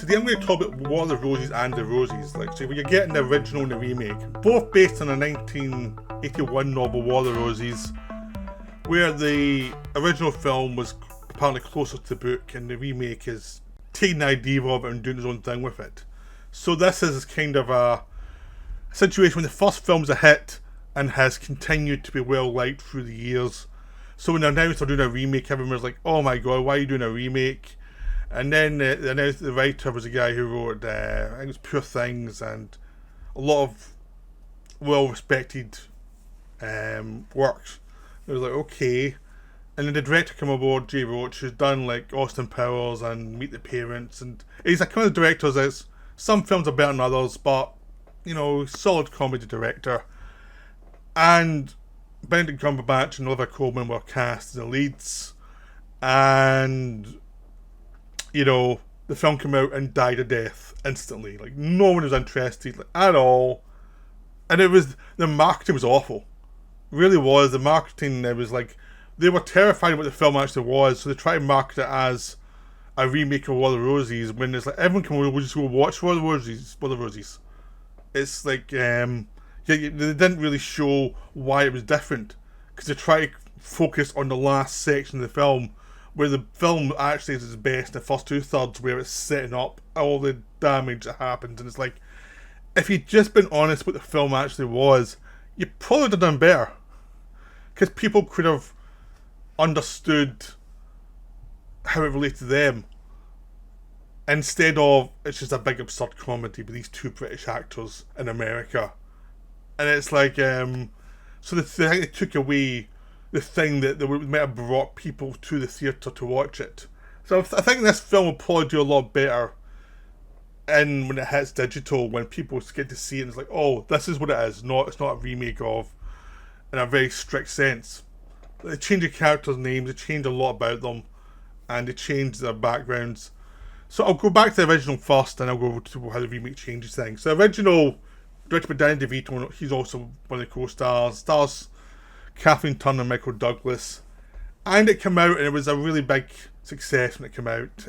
today I'm going to talk about War of the Roses and the Roses. Like, so when you're getting the original and the remake, both based on a 1981 novel, War of the Roses, where the original film was apparently closer to the book, and the remake is taking the idea of it and doing his own thing with it. So this is kind of a situation when the first film's a hit and has continued to be well liked through the years. So when they announced they're doing a remake, everyone was like, "Oh my god, why are you doing a remake?" And then they announced the writer was a guy who wrote, I think it was Poor Things and a lot of well-respected works. It was like, okay. And then the director came aboard, Jay Roach, who's done like Austin Powers and Meet the Parents, and he's a kind of director that's some films are better than others, but you know, solid comedy director. And Benedict Cumberbatch and Olivia Colman were cast as the leads, and you know, the film came out and died a death instantly. Like, no one was interested, like, at all. And the marketing was awful. It really was. The marketing, it was like, they were terrified of what the film actually was, so they tried to market it as a remake of War of the Roses, when it's like, everyone can we'll just go watch War of the Roses. It's like, they didn't really show why it was different, because they tried to focus on the last section of the film, where the film actually is its best, the first 2/3, where it's setting up all the damage that happens. And it's like, if you'd just been honest with what the film actually was, you probably would have done better, because people could have understood how it related to them, instead of it's just a big absurd comedy with these two British actors in America. And it's like, so they took away the thing that might have brought people to the theatre to watch it. So I think this film will probably do a lot better when it hits digital, when people get to see it and it's like, oh, this is what it is. It's not a remake of, in a very strict sense. They change the characters' names, they change a lot about them, and they change their backgrounds. So I'll go back to the original first, and I'll go to how the remake changes things. So the original, directed by Danny DeVito, he's also one of the co-stars. Stars Kathleen Turner and Michael Douglas. And it came out, and it was a really big success when it came out.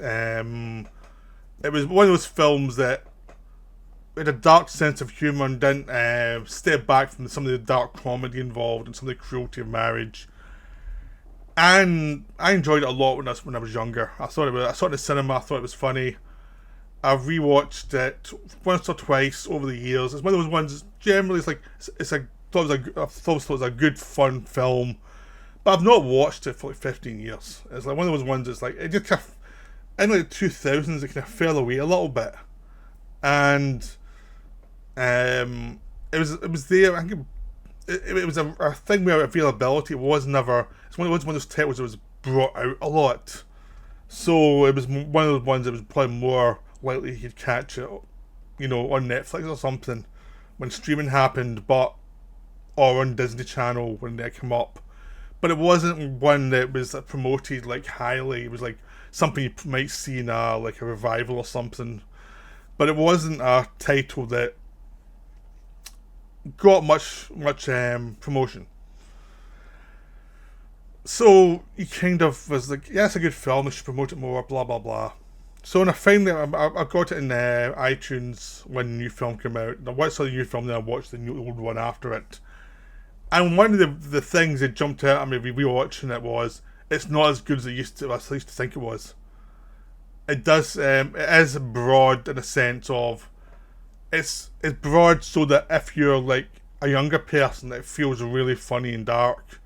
It was one of those films that had a dark sense of humour and didn't step back from some of the dark comedy involved and some of the cruelty of marriage. And I enjoyed it a lot when I was younger. I saw it in the cinema. I thought it was funny. I've rewatched it once or twice over the years. It's one of those ones. Generally, it's like I thought it was a good, fun film, but I've not watched it for like 15 years. It's like one of those ones that's like, it just kind of, in like the 2000s, it kind of fell away a little bit, and it was there. I think it was a thing where availability was never. It's one of those titles that was brought out a lot, so it was one of those ones that was probably more likely you'd catch it, you know, on Netflix or something when streaming happened, or on Disney Channel when they come up. But it wasn't one that was promoted like highly. It was like something you might see in a revival or something. But it wasn't a title that got much promotion. So he kind of was like, yeah, it's a good film, I should promote it more, blah blah blah. So when I finally, I got it in iTunes when the new film came out. I watched the new film, then I watched the old one after it. And one of the things that jumped out at me rewatching it was, it's not as good as I used to think it was. It is broad in a sense of, it's broad so that if you're like a younger person, it feels really funny and dark.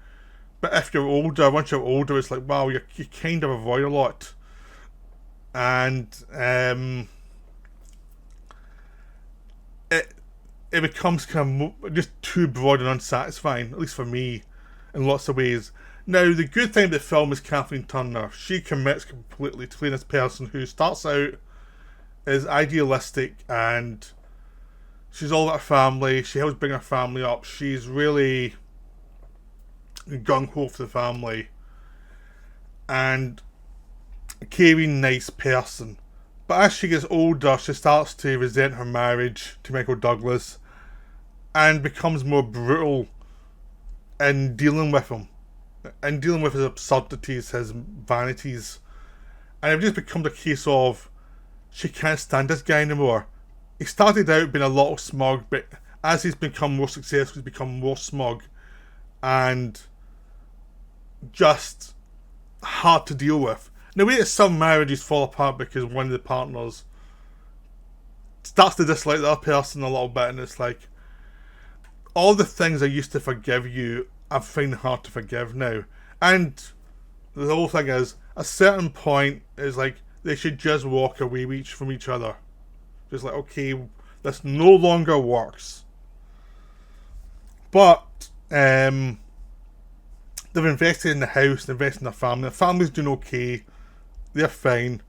But if you're older, once you're older, it's like, wow, you kind of avoid a lot. And it becomes kind of just too broad and unsatisfying, at least for me, in lots of ways. Now, the good thing about the film is Kathleen Turner. She commits completely to playing this person who starts out as idealistic, and she's all about her family. She helps bring her family up. She's really gung-ho for the family. And a caring, nice person. But as she gets older, she starts to resent her marriage to Michael Douglas and becomes more brutal in dealing with him. And dealing with his absurdities, his vanities. And it just becomes a case of she can't stand this guy anymore. He started out being a little smug, but as he's become more successful, he's become more smug and just hard to deal with. In the way that some marriages fall apart because one of the partners starts to dislike the other person a little bit, and it's like, all the things I used to forgive you, I'm finding hard to forgive now. And the whole thing is, a certain point is like, they should just walk away from each other. Just like, okay, this no longer works. But they've invested in the house, they've invested in the family. The family's doing okay. They're fine.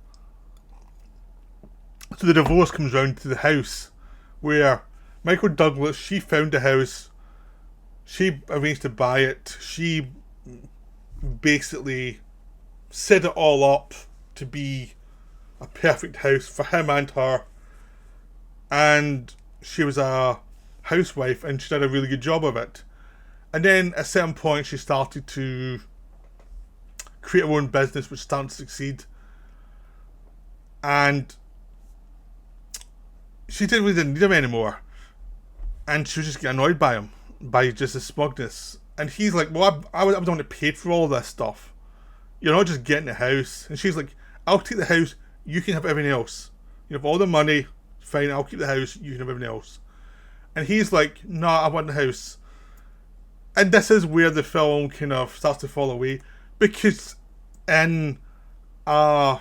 So the divorce comes round to the house, where Michael Douglas, she found the house. She arranged to buy it. She basically set it all up to be a perfect house for him and her. And she was a housewife, and she did a really good job of it. And then at a certain point, she started to create her own business, which started to succeed. And she didn't really need him anymore. And she was just getting annoyed by him, by just his smugness. And he's like, well, I was the one that paid for all this stuff. You're not just getting the house. And she's like, I'll take the house, you can have everything else. You have all the money, fine, I'll keep the house, you can have everything else. And he's like, no, I want the house. And this is where the film kind of starts to fall away. Because in a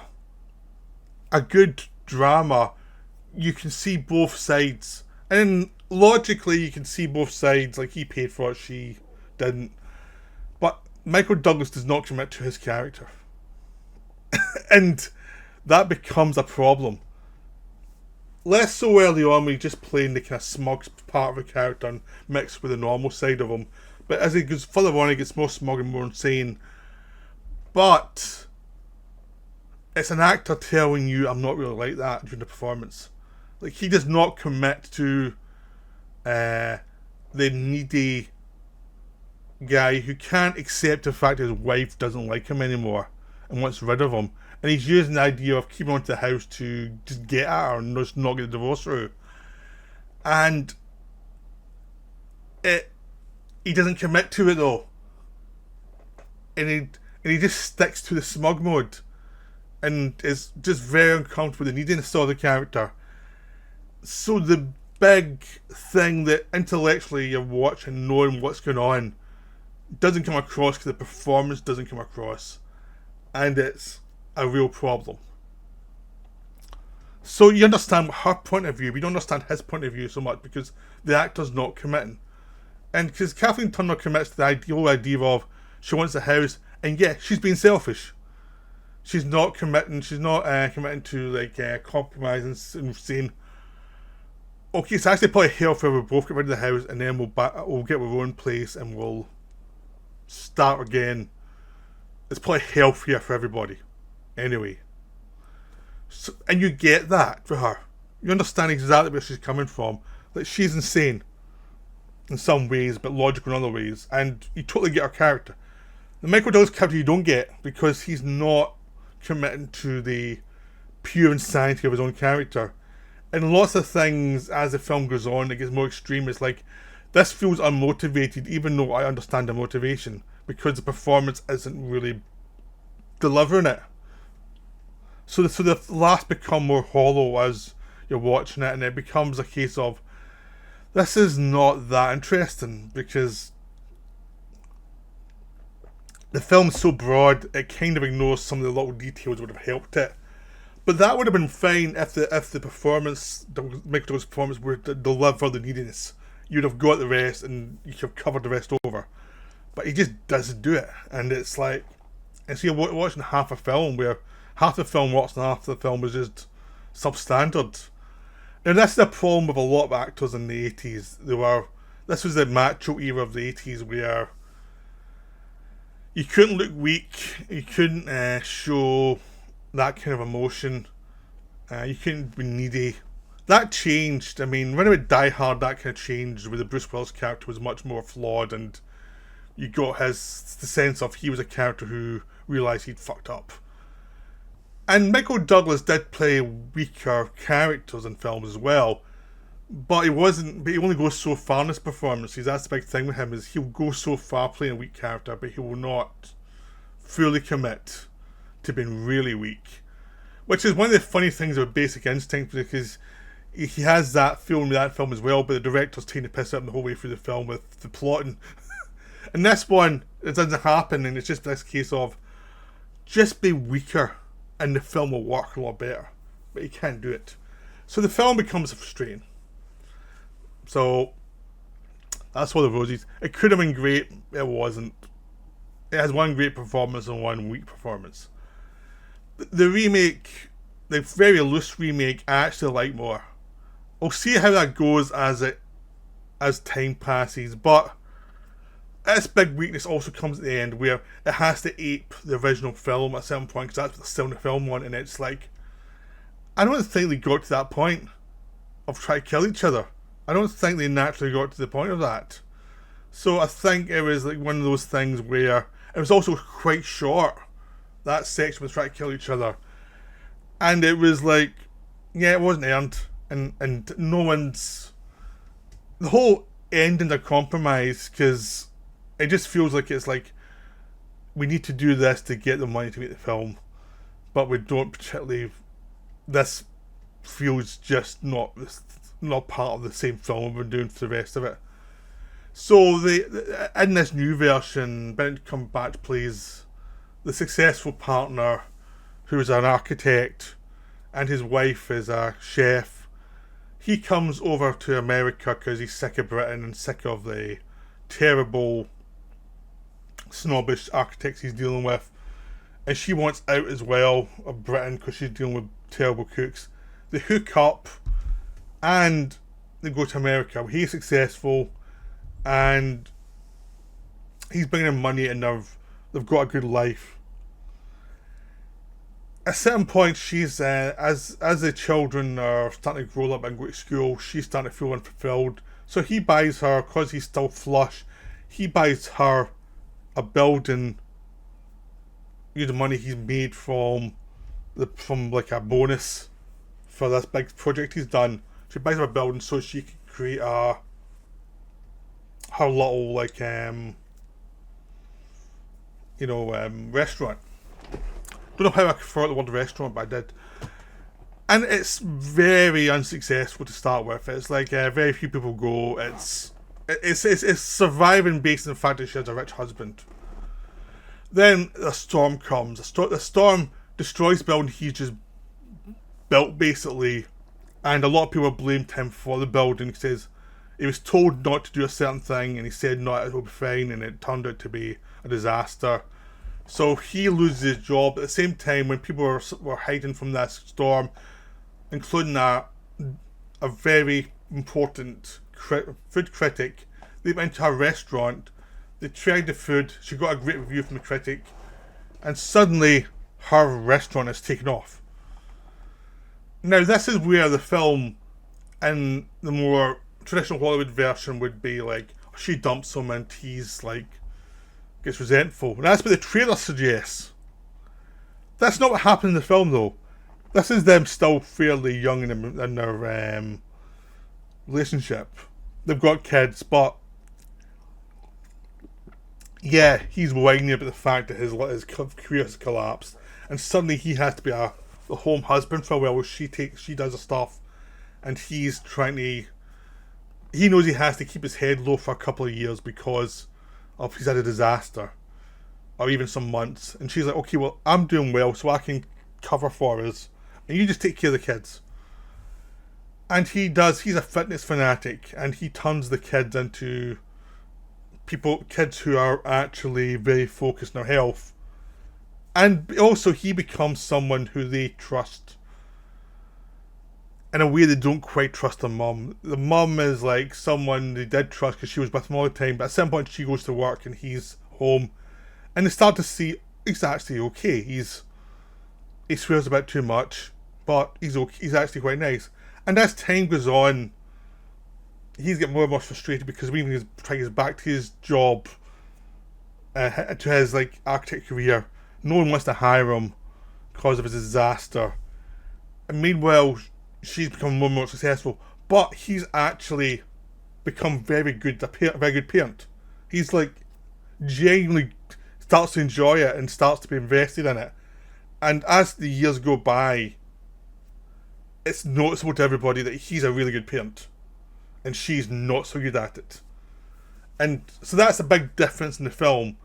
good drama, you can see both sides. And logically, you can see both sides. Like, he paid for it, she didn't. But Michael Douglas does not commit to his character. And that becomes a problem. Less so early on, when he's just playing the kind of smug part of the character and mixed with the normal side of him. But as he goes further on, he gets more smug and more insane. But it's an actor telling you, I'm not really like that during the performance. Like, he does not commit to the needy guy who can't accept the fact that his wife doesn't like him anymore and wants rid of him. And he's using the idea of keeping on to the house to just get at her and just not get the divorce through. And he doesn't commit to it though. And he just sticks to the smug mode. And is just very uncomfortable with the neediness of the character. So the big thing that intellectually you're watching, knowing what's going on, doesn't come across because the performance doesn't come across. And it's a real problem. So you understand her point of view, but you don't understand his point of view so much because the actor's not committing. And because Kathleen Turner commits to the whole idea of she wants a house, and yeah, she's being selfish. She's not committing. She's not committing to like compromising and saying, okay, it's actually probably healthier we both get rid of the house and then we'll get our own place and we'll start again. It's probably healthier for everybody. Anyway. So, and you get that for her. You understand exactly where she's coming from. Like, she's insane in some ways, but logical in other ways. And you totally get her character. The Michael Douglas character you don't get because he's not committing to the pure insanity of his own character. And lots of things, as the film goes on, it gets more extreme. It's like, this feels unmotivated, even though I understand the motivation, because the performance isn't really delivering it. So the laughs become more hollow as you're watching it, and it becomes a case of, this is not that interesting, because the film's so broad, it kind of ignores some of the little details that would have helped it. But that would have been fine if the performance, the Michael Douglas performance, were to deliver the neediness. You'd have got the rest, and you could have covered the rest over. But he just doesn't do it, and it's like, and so you're watching half a film where half the film works and half the film was just substandard. Now this is a problem with a lot of actors in the 80s. This was the macho era of the 80s where you couldn't look weak, you couldn't show that kind of emotion, you couldn't be needy. That changed. I mean, when about Die Hard, that kind of changed, where the Bruce Willis character was much more flawed, and you got the sense of he was a character who realised he'd fucked up. And Michael Douglas did play weaker characters in films as well, but he wasn't. But he only goes so far in his performances. That's the big thing with him, is he'll go so far playing a weak character, but he will not fully commit to being really weak. Which is one of the funny things about Basic Instinct, because he has that film as well, but the director's taking the piss out of him the whole way through the film with the plotting. And this one, it doesn't happen, and it's just this case of just be weaker and the film will work a lot better. But he can't do it. So the film becomes frustrating. So that's all the roses. It could have been great, it wasn't. It has one great performance and one weak performance. The remake, the very loose remake, I actually like more. We'll see how that goes as time passes, but its big weakness also comes at the end, where it has to ape the original film at some point, because that's what they're selling the film on, and it's like, I don't think they got to that point of trying to kill each other. I don't think they naturally got to the point of that. So I think it was like one of those things where it was also quite short. That section was trying to kill each other, and it was like, yeah, it wasn't earned, and no one's, the whole ending's a compromise, because it just feels like it's like, we need to do this to get the money to make the film, but we don't particularly, this feels just not part of the same film we've been doing for the rest of it. So in this new version, Benedict Cumberbatch plays the successful partner who is an architect, and his wife is a chef. He comes over to America because he's sick of Britain and sick of the terrible, snobbish architects he's dealing with. And she wants out as well of Britain because she's dealing with terrible cooks. They hook up and they go to America. He's successful and he's bringing in money, and they've got a good life. At a certain point, she's as the children are starting to grow up and go to school, she's starting to feel unfulfilled. So he buys her, because he's still flush, he buys her a building using money he's made from like a bonus for this big project he's done. She buys her a building so she can create her little restaurant. Don't know how I thought the word restaurant, but I did. And it's very unsuccessful to start with. It's like very few people go. It's surviving based on the fact that she has a rich husband. Then a storm comes. The storm destroys the building he's just built, basically. And a lot of people blamed him for the building. He says he was told not to do a certain thing, and he said no, it will be fine, and it turned out to be a disaster. So he loses his job. At the same time, when people were hiding from that storm, including a very important food critic, they went to her restaurant, they tried the food, she got a great review from the critic, and suddenly her restaurant is taken off. Now this is where the film, in the more traditional Hollywood version, would be like, she dumps him and he's like, gets resentful. And that's what the trailer suggests. That's not what happened in the film, though. This is them still fairly young in their relationship. They've got kids, but yeah, he's whining about the fact that his career has collapsed, and suddenly he has to be the home husband for a while, where she does the stuff, and he's trying to. He knows he has to keep his head low for a couple of years because of he's had a disaster, or even some months, and she's like, okay, well, I'm doing well, so I can cover for us, and you just take care of the kids. And he's a fitness fanatic, and he turns the kids into kids who are actually very focused on their health. And also he becomes someone who they trust in a way they don't quite trust their mum. The mum is like someone they did trust because she was with him all the time, but at some point she goes to work and he's home, and they start to see he's actually okay. He swears a bit too much, but he's okay. He's actually quite nice. And as time goes on, he's getting more and more frustrated because when he's trying to get back to his job, to his like architect career, no one wants to hire him because of his disaster. And meanwhile, she's become more and more successful. But he's actually become very good, very good parent. He's like genuinely starts to enjoy it and starts to be invested in it. And as the years go by, it's noticeable to everybody that he's a really good parent, and she's not so good at it. And so that's a big difference in the film.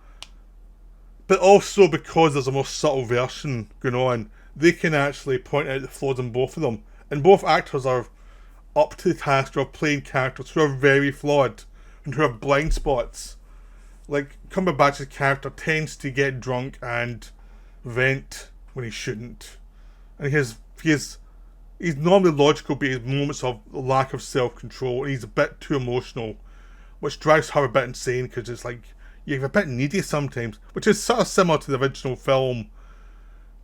But also because there's a more subtle version going on, they can actually point out the flaws in both of them. And both actors are up to the task of playing characters who are very flawed and who have blind spots. Like, Cumberbatch's character tends to get drunk and vent when he shouldn't. And he's normally logical, but he has moments of lack of self-control, and he's a bit too emotional, which drives her a bit insane, because it's like, you're a bit needy sometimes, which is sort of similar to the original film,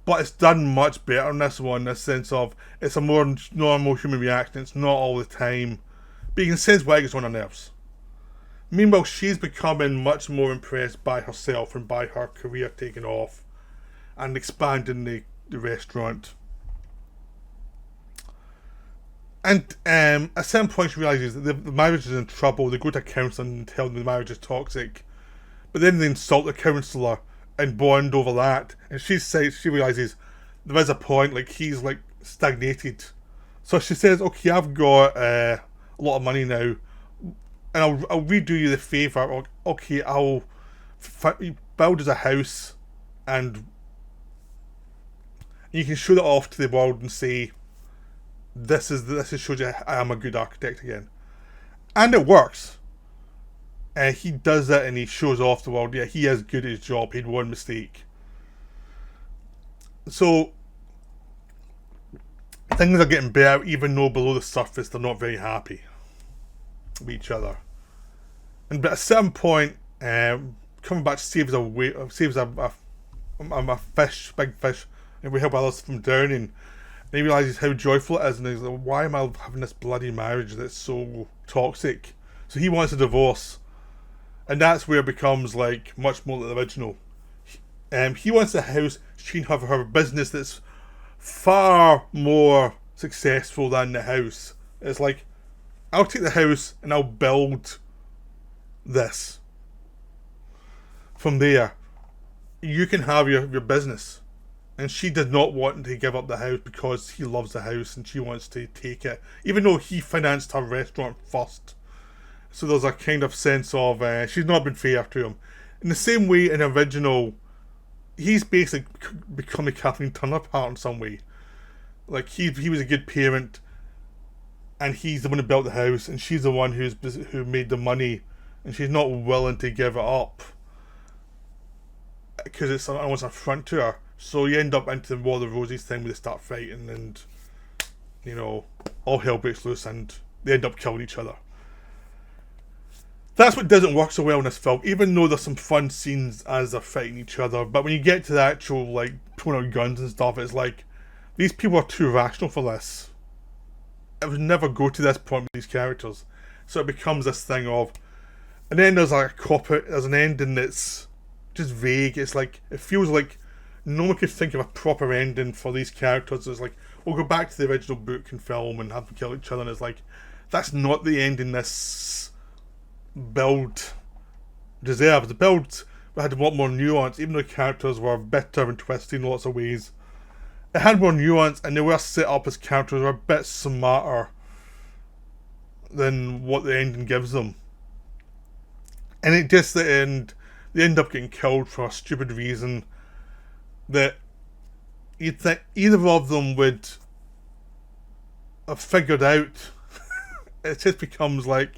but it's done much better in this one, in the sense of, it's a more normal human reaction, it's not all the time, but you can sense why it gets on her nerves. Meanwhile, she's becoming much more impressed by herself and by her career taking off and expanding the restaurant. And at some point she realises that the marriage is in trouble. They go to a counsellor and tell them the marriage is toxic. But then they insult the counsellor and bond over that. And she realises there is a point, like, he's like stagnated. So she says, okay, I've got a lot of money now, and I'll redo you the favour. Or, okay, I'll build us a house, and you can show that off to the world and say, this shows you I am a good architect again. And it works. He does it and he shows off the world, yeah, he is good at his job, he had one mistake. So things are getting better, even though below the surface they're not very happy with each other. But at a certain point, Cumberbatch saves a fish, big fish, and we help others from drowning. And he realises how joyful it is, and he's like, why am I having this bloody marriage that's so toxic? So he wants a divorce. And that's where it becomes like much more like the original. He wants a house, she can have her business that's far more successful than the house. It's like, I'll take the house and I'll build this. From there, you can have your business. And she did not want to give up the house because he loves the house and she wants to take it, even though he financed her restaurant first. So there's a kind of sense of she's not been fair to him. In the same way, in the original, he's basically become a Kathleen Turner part in some way. Like, he was a good parent, and he's the one who built the house, and she's the one who made the money, and she's not willing to give it up because it's almost an affront to her. So you end up into the War of the Roses thing where they start fighting, and, you know, all hell breaks loose and they end up killing each other. That's what doesn't work so well in this film, even though there's some fun scenes as they're fighting each other. But when you get to the actual, like, pulling out guns and stuff, it's like, these people are too rational for this. It would never go to this point with these characters. So it becomes this thing of, and then there's like a cop-out, there's an ending that's just vague. It's like, it feels like no one could think of a proper ending for these characters. It's like, we'll go back to the original book and film and have them kill each other, and it's like, that's not the ending this build deserves. The build had a lot more nuance, even though the characters were bitter and twisted in lots of ways. It had more nuance, and they were set up as characters who were a bit smarter than what the ending gives them. And it just, at the end, they end up getting killed for a stupid reason that you'd think either of them would have figured out. It just becomes like,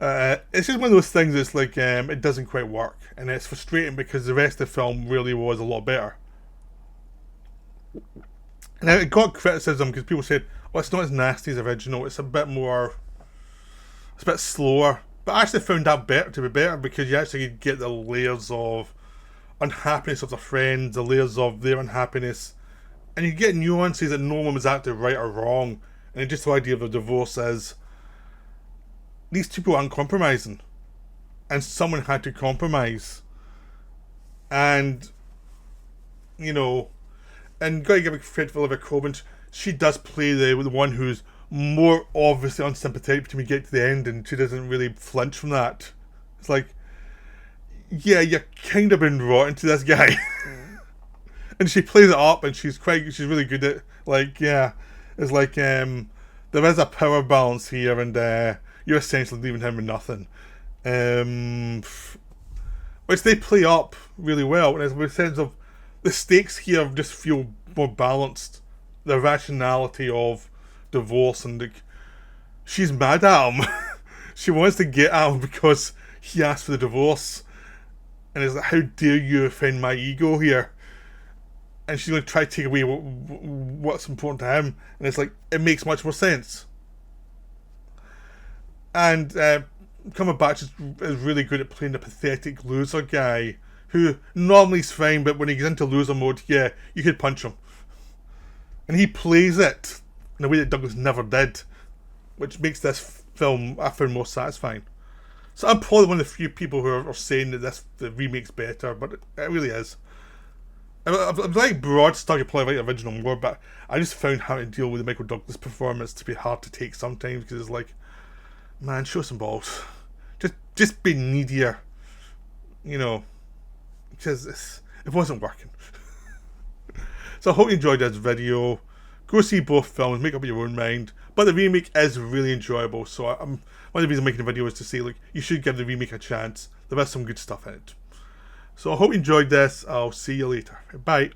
it's just one of those things that's like, it doesn't quite work, and it's frustrating because the rest of the film really was a lot better. Now, it got criticism because people said, oh, it's not as nasty as the original, it's a bit slower. But I actually found that to be better because you actually get the layers of unhappiness of the friends, the layers of their unhappiness, and you get nuances that no one was actually right or wrong. And just the idea of the divorce is, these people aren't compromising, and someone had to compromise. And, you know, And gotta give credit for Olivia Colman. She does play the one who's more obviously unsympathetic until we get to the end, and she doesn't really flinch from that. It's like, yeah, you're kind of been rotten to this guy. And she plays it up, and she's really good at, like, yeah, it's like, there is a power balance here, and you're essentially leaving him with nothing. Which they play up really well, and in the sense of the stakes here just feel more balanced. The rationality of divorce, and she's mad at him. She wants to get at him because he asked for the divorce, and it's like, how dare you offend my ego here? And she's going to try to take away what's important to him, and it's like, it makes much more sense. And Cumberbatch is really good at playing the pathetic loser guy, who normally is fine, but when he gets into loser mode, yeah, you could punch him. And he plays it in a way that Douglas never did, which makes this film, I found, more satisfying. So I'm probably one of the few people who are saying that the remake's better, but it really is. I like Broad Stuck, I probably like the original more, but I just found having to deal with the Michael Douglas performance to be hard to take sometimes, because it's like, man, show some balls. Just be needier, because it wasn't working. So I hope you enjoyed this video. Go see both films, make up your own mind. But the remake is really enjoyable, so one of the reasons I'm making the video is to say, like, you should give the remake a chance. There is some good stuff in it. So I hope you enjoyed this. I'll see you later. Bye.